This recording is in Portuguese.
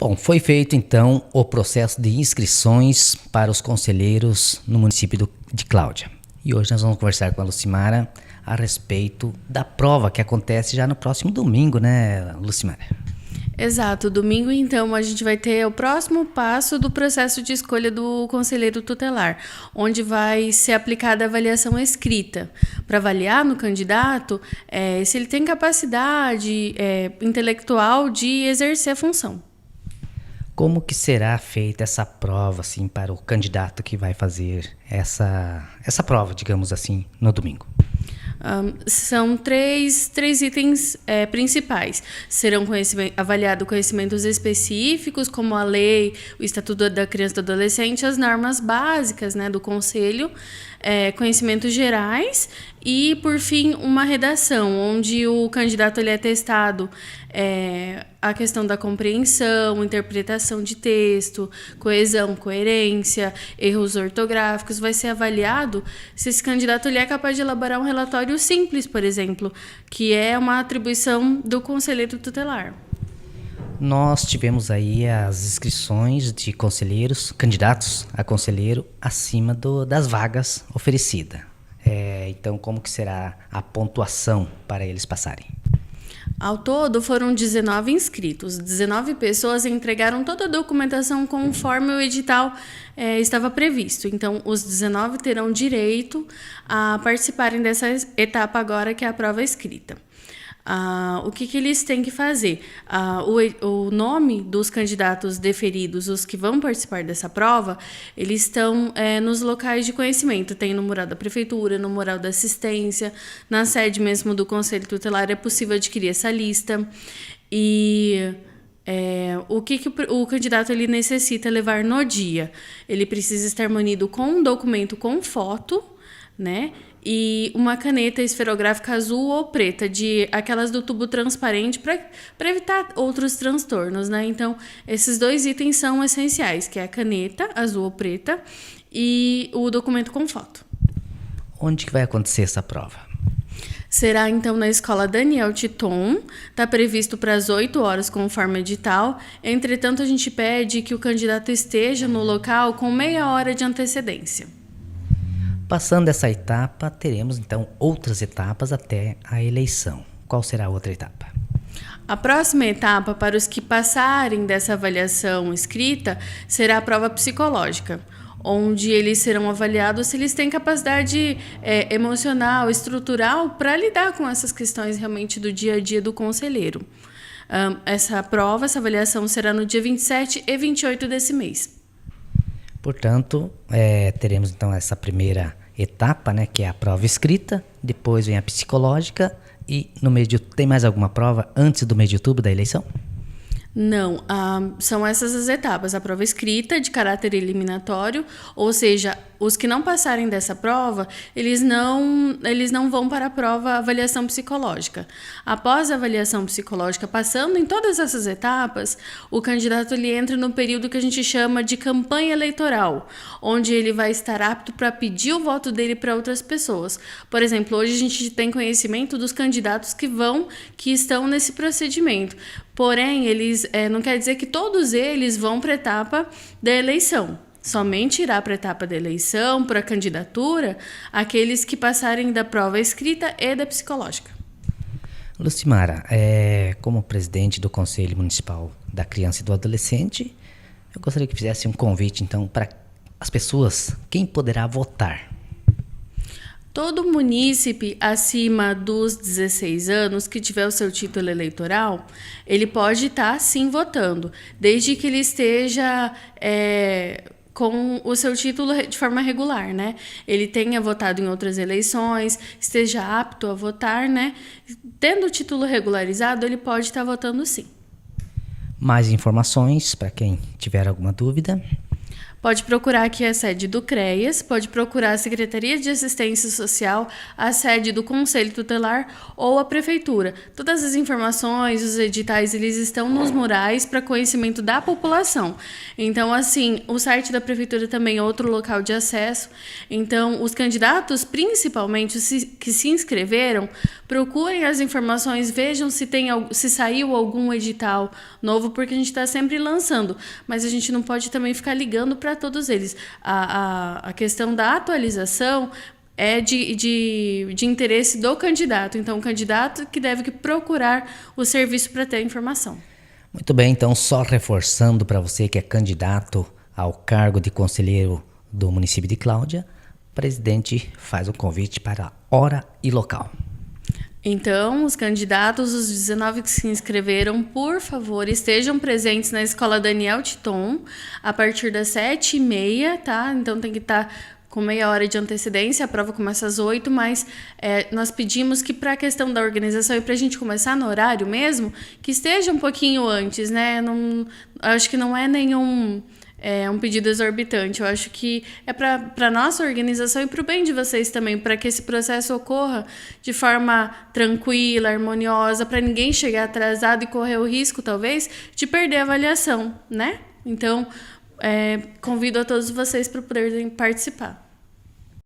Bom, foi feito então o processo de inscrições para os conselheiros no município de Cláudia. E hoje nós vamos conversar com a Lucimara a respeito da prova que acontece já no próximo domingo, né, Lucimara? Exato, domingo então a gente vai ter o próximo passo do processo de escolha do conselheiro tutelar, onde vai ser aplicada a avaliação escrita, para avaliar no candidato se ele tem capacidade intelectual de exercer a função. Como que será feita essa prova assim, para o candidato que vai fazer essa prova, digamos assim, no domingo? São três itens principais. Serão avaliados conhecimentos específicos, como a lei, o Estatuto da Criança e do Adolescente, as normas básicas, né, do Conselho, conhecimentos gerais e, por fim, uma redação, onde o candidato ele é testado a questão da compreensão, interpretação de texto, coesão, coerência, erros ortográficos. Vai ser avaliado se esse candidato ele é capaz de elaborar um relatório simples, por exemplo, que é uma atribuição do conselheiro tutelar. Nós tivemos aí as inscrições de conselheiros, candidatos a conselheiro, acima das vagas oferecidas. Então, como que será a pontuação para eles passarem? Ao todo, foram 19 inscritos. 19 pessoas entregaram toda a documentação conforme o edital estava previsto. Então, os 19 terão direito a participarem dessa etapa agora, que é a prova escrita. O que eles têm que fazer? O nome dos candidatos deferidos, os que vão participar dessa prova, eles estão nos locais de conhecimento. Tem no mural da prefeitura, no mural da assistência, na sede mesmo do Conselho Tutelar é possível adquirir essa lista. E o que o candidato ele necessita levar no dia? Ele precisa estar munido com um documento com foto, né? E uma caneta esferográfica azul ou preta, aquelas do tubo transparente, para evitar outros transtornos, né? Então, esses dois itens são essenciais, que é a caneta azul ou preta e o documento com foto. Onde que vai acontecer essa prova? Será, então, na Escola Daniel Titon. Está previsto para as 8 horas, conforme edital. Entretanto, a gente pede que o candidato esteja no local com meia hora de antecedência. Passando essa etapa, teremos então outras etapas até a eleição. Qual será a outra etapa? A próxima etapa, para os que passarem dessa avaliação escrita, será a prova psicológica, onde eles serão avaliados se eles têm capacidade emocional, estrutural, para lidar com essas questões realmente do dia a dia do conselheiro. Essa avaliação será no dia 27 e 28 desse mês. Portanto, teremos então essa primeira etapa, né, que é a prova escrita, depois vem a psicológica e no mês de outubro, tem mais alguma prova antes do mês de outubro da eleição? Não, são essas as etapas. A prova escrita de caráter eliminatório, ou seja, os que não passarem dessa prova, eles não vão para a prova avaliação psicológica. Após a avaliação psicológica, passando em todas essas etapas, o candidato ele entra no período que a gente chama de campanha eleitoral, onde ele vai estar apto para pedir o voto dele para outras pessoas. Por exemplo, hoje a gente tem conhecimento dos candidatos que estão nesse procedimento. Porém, não quer dizer que todos eles vão para a etapa da eleição. Somente irá para a etapa da eleição, para a candidatura, aqueles que passarem da prova escrita e da psicológica. Lucimara, como presidente do Conselho Municipal da Criança e do Adolescente, eu gostaria que fizesse um convite, então, para as pessoas, quem poderá votar? Todo munícipe acima dos 16 anos que tiver o seu título eleitoral, ele pode estar, sim, votando, desde que ele esteja com o seu título de forma regular, né? Ele tenha votado em outras eleições, esteja apto a votar, né? Tendo o título regularizado, ele pode estar votando, sim. Mais informações para quem tiver alguma dúvida? Pode procurar aqui a sede do CREAS, pode procurar a Secretaria de Assistência Social, a sede do Conselho Tutelar ou a Prefeitura. Todas as informações, os editais, eles estão nos murais para conhecimento da população. Então, assim, o site da Prefeitura também é outro local de acesso. Então, os candidatos, principalmente os que se inscreveram, procurem as informações, vejam se saiu algum edital novo, porque a gente está sempre lançando, mas a gente não pode também ficar ligando para todos eles. A questão da atualização é de interesse do candidato. Então, o candidato que deve procurar o serviço para ter a informação. Muito bem, então só reforçando para você que é candidato ao cargo de conselheiro do município de Cláudia, o presidente faz o convite para hora e local. Então, os candidatos, os 19 que se inscreveram, por favor, estejam presentes na Escola Daniel Titon a partir das 7h30, tá? Então, tem que estar com meia hora de antecedência, a prova começa às 8h, mas nós pedimos que para a questão da organização e para a gente começar no horário mesmo, que esteja um pouquinho antes, né? Não, acho que não é nenhum um pedido exorbitante, eu acho que é para a nossa organização e para o bem de vocês também, para que esse processo ocorra de forma tranquila, harmoniosa, para ninguém chegar atrasado e correr o risco, talvez, de perder a avaliação, né? Então, convido a todos vocês para poderem participar.